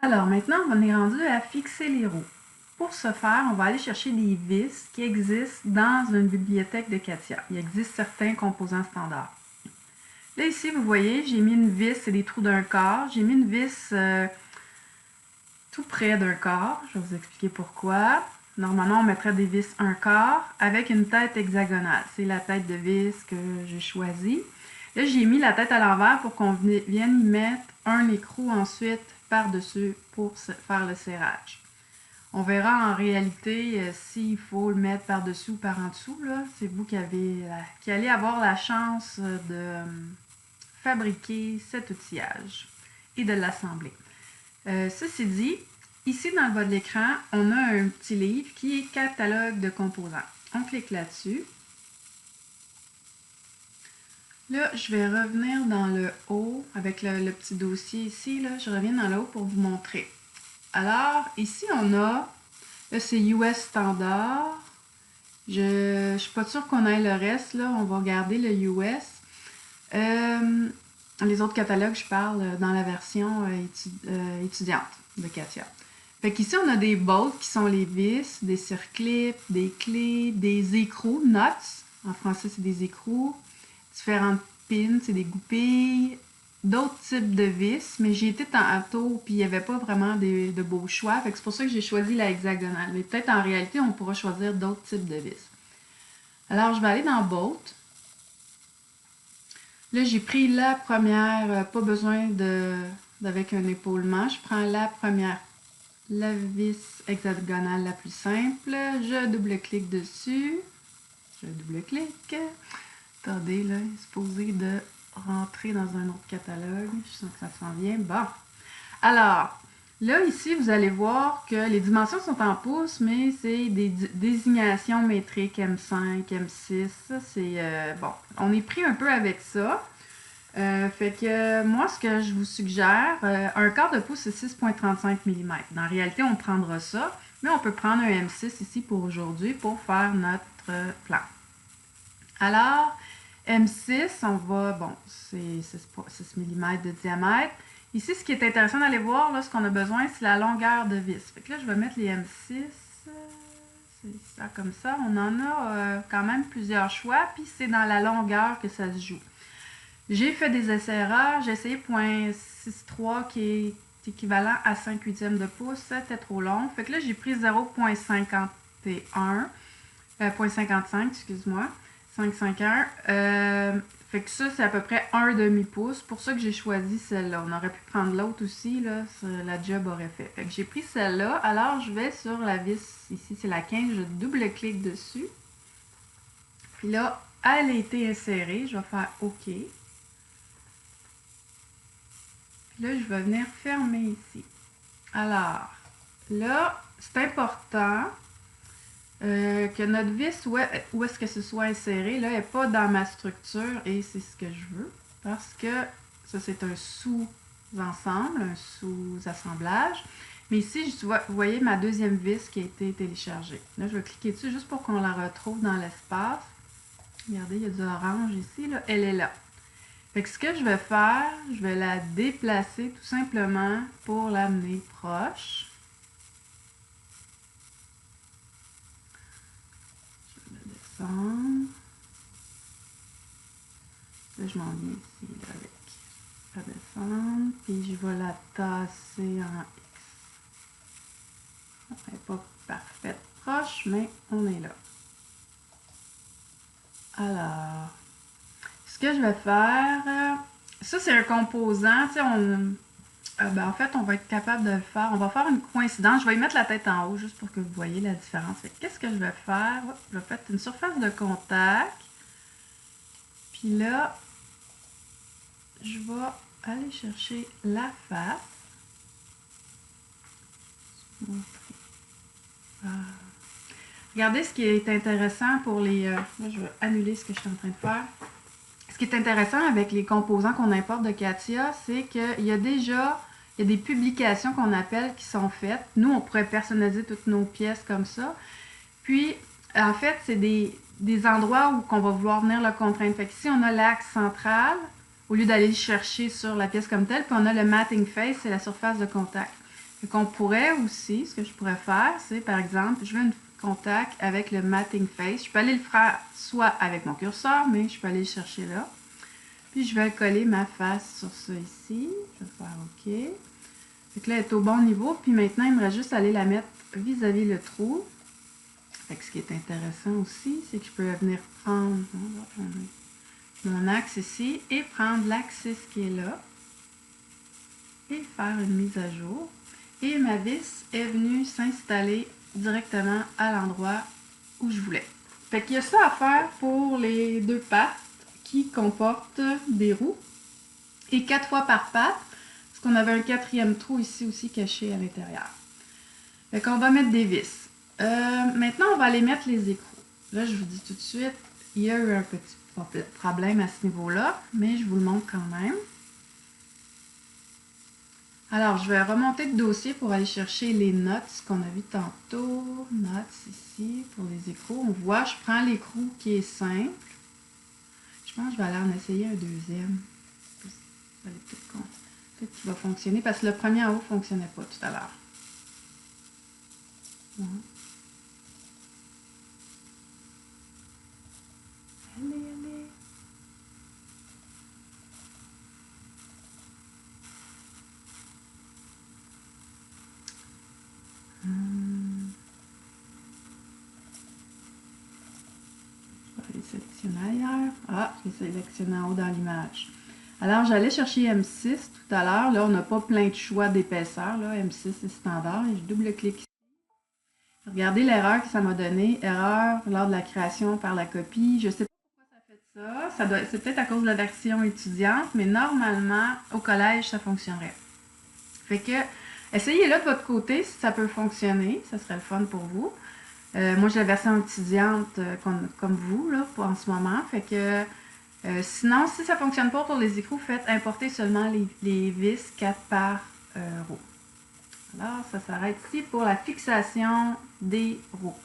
Alors maintenant, on est rendu à fixer les roues. Pour ce faire, on va aller chercher des vis qui existent dans une bibliothèque de CATIA. Il existe certains composants standards. Là ici, vous voyez, j'ai mis une vis, c'est des trous d'un quart. J'ai mis une vis tout près d'un quart. Je vais vous expliquer pourquoi. Normalement, on mettrait des vis un quart avec une tête hexagonale. C'est la tête de vis que j'ai choisie. Là, j'ai mis la tête à l'envers pour qu'on vienne y mettre un écrou ensuite par-dessus pour faire le serrage. On verra en réalité s'il faut le mettre par-dessus ou par en dessous. C'est vous qui allez avoir la chance de fabriquer cet outillage et de l'assembler. Ceci dit, ici dans le bas de l'écran, on a un petit livre qui est catalogue de composants. On clique là-dessus. Là, je vais revenir dans le haut avec le petit dossier ici. Là, je reviens dans le haut pour vous montrer. Alors, ici, on a, là, c'est US standard. Je ne suis pas sûre qu'on ait le reste. Là, on va regarder le US. Les autres catalogues, je parle dans la version étudiante de CATIA. Fait qu'ici, on a des bolts qui sont les vis, des circlips, des clés, des écrous, nuts. En français, c'est des écrous. Différentes pins, c'est des goupilles. D'autres types de vis, mais j'ai été tantôt, puis il n'y avait pas vraiment de beaux choix. Fait que c'est pour ça que j'ai choisi la hexagonale. Mais peut-être en réalité, on pourra choisir d'autres types de vis. Alors, je vais aller dans Bolt. Là, j'ai pris la première, pas besoin d'avec un épaulement. Je prends la première, la vis hexagonale la plus simple. Je double-clique dessus. Je double-clique. Attendez, là, il est supposé de rentrer dans un autre catalogue. Je sens que ça s'en vient. Bon. Alors, là, ici, vous allez voir que les dimensions sont en pouces, mais c'est des désignations métriques M5, M6. Ça, c'est, bon, on est pris un peu avec ça. Fait que moi, ce que je vous suggère, un quart de pouce, c'est 6,35 mm. Dans la réalité, on prendra ça, mais on peut prendre un M6 ici pour aujourd'hui pour faire notre plan. Alors, M6, on va, bon, c'est 6 mm de diamètre. Ici, ce qui est intéressant d'aller voir, là, ce qu'on a besoin, c'est la longueur de vis. Fait que là, je vais mettre les M6, c'est ça comme ça. On en a quand même plusieurs choix, puis c'est dans la longueur que ça se joue. J'ai fait des essais-erreurs, j'ai essayé 0.63 qui est équivalent à 5/8 de pouce, c'était trop long. Fait que là, j'ai pris 0.51, 0.55, excuse-moi. 5,51. Fait que ça, c'est à peu près un demi-pouce. Pour ça que j'ai choisi celle-là. On aurait pu prendre l'autre aussi, là, la job aurait fait. Fait que j'ai pris celle-là. Alors, je vais sur la vis, ici, c'est la 15, je double-clique dessus. Puis là, elle a été insérée. Je vais faire OK. Puis là, je vais venir fermer ici. Alors, là, c'est important que notre vis, où est-ce que ce soit inséré, là, n'est pas dans ma structure et c'est ce que je veux parce que ça, c'est un sous-ensemble, un sous-assemblage. Mais ici, vous voyez ma deuxième vis qui a été téléchargée. Là, je vais cliquer dessus juste pour qu'on la retrouve dans l'espace. Regardez, il y a du orange ici, là. Elle est là. Fait que ce que je vais faire, je vais la déplacer tout simplement pour l'amener proche. Là, je m'en viens ici là, avec la descendre, puis je vais la tasser en X. Elle n'est pas parfaite proche, mais on est là. Alors, ce que je vais faire, ça c'est un composant, tu sais, en fait, on va être capable de le faire. On va faire une coïncidence. Je vais y mettre la tête en haut juste pour que vous voyez la différence. Qu'est-ce que je vais faire? Je vais faire une surface de contact. Puis là, je vais aller chercher la face. Regardez ce qui est intéressant pour les... là, je vais annuler ce que je suis en train de faire. Ce qui est intéressant avec les composants qu'on importe de CATIA, c'est qu'il y a déjà... Il y a des publications qu'on appelle qui sont faites. Nous, on pourrait personnaliser toutes nos pièces comme ça. Puis, en fait, c'est des endroits où on va vouloir venir le contraindre. Fait qu'ici, on a l'axe central, au lieu d'aller chercher sur la pièce comme telle. Puis, on a le matting face, c'est la surface de contact. qu'on pourrait aussi, ce que je pourrais faire, c'est par exemple, je veux un contact avec le Matting Face. Je peux aller le faire soit avec mon curseur, mais je peux aller le chercher là. Puis je vais coller ma face sur ça ici. Je vais faire OK. Fait que là, elle est au bon niveau. Puis maintenant, il me reste juste à aller la mettre vis-à-vis le trou. Fait que ce qui est intéressant aussi, c'est que je peux venir prendre mon axe ici et prendre l'axe qui est là et faire une mise à jour. Et ma vis est venue s'installer directement à l'endroit où je voulais. Fait qu'il y a ça à faire pour les deux pattes qui comportent des roues. Et 4 fois par patte, parce qu'on avait un 4e trou ici aussi caché à l'intérieur. Fait qu'on va mettre des vis. Maintenant, on va aller mettre les écrous. Là, je vous dis tout de suite, il y a eu un petit problème à ce niveau-là, mais je vous le montre quand même. Alors, je vais remonter le dossier pour aller chercher les notes qu'on a vu tantôt. Notes ici pour les écrous. On voit, je prends l'écrou qui est simple. Je pense que je vais aller en essayer un deuxième. Peut-être qu'il va fonctionner parce que le premier en haut ne fonctionnait pas tout à l'heure. Ouais. Allez. Je vais aller sélectionner ailleurs. Ah, je l'ai sélectionné en haut dans l'image. Alors, j'allais chercher M6 tout à l'heure. Là, on n'a pas plein de choix d'épaisseur. M6 est standard. Et je double-clique ici. Regardez l'erreur que ça m'a donné. Erreur lors de la création par la copie. Je ne sais pas pourquoi ça fait ça. C'est peut-être à cause de la version étudiante, mais normalement, au collège, ça fonctionnerait. Fait que, essayez-le de votre côté si ça peut fonctionner. Ça serait le fun pour vous. Moi, j'ai la version étudiante comme vous, là, en ce moment. Fait que, sinon, si ça ne fonctionne pas pour les écrous, faites importer seulement les vis 4 par roue. Alors, ça s'arrête ici pour la fixation des roues.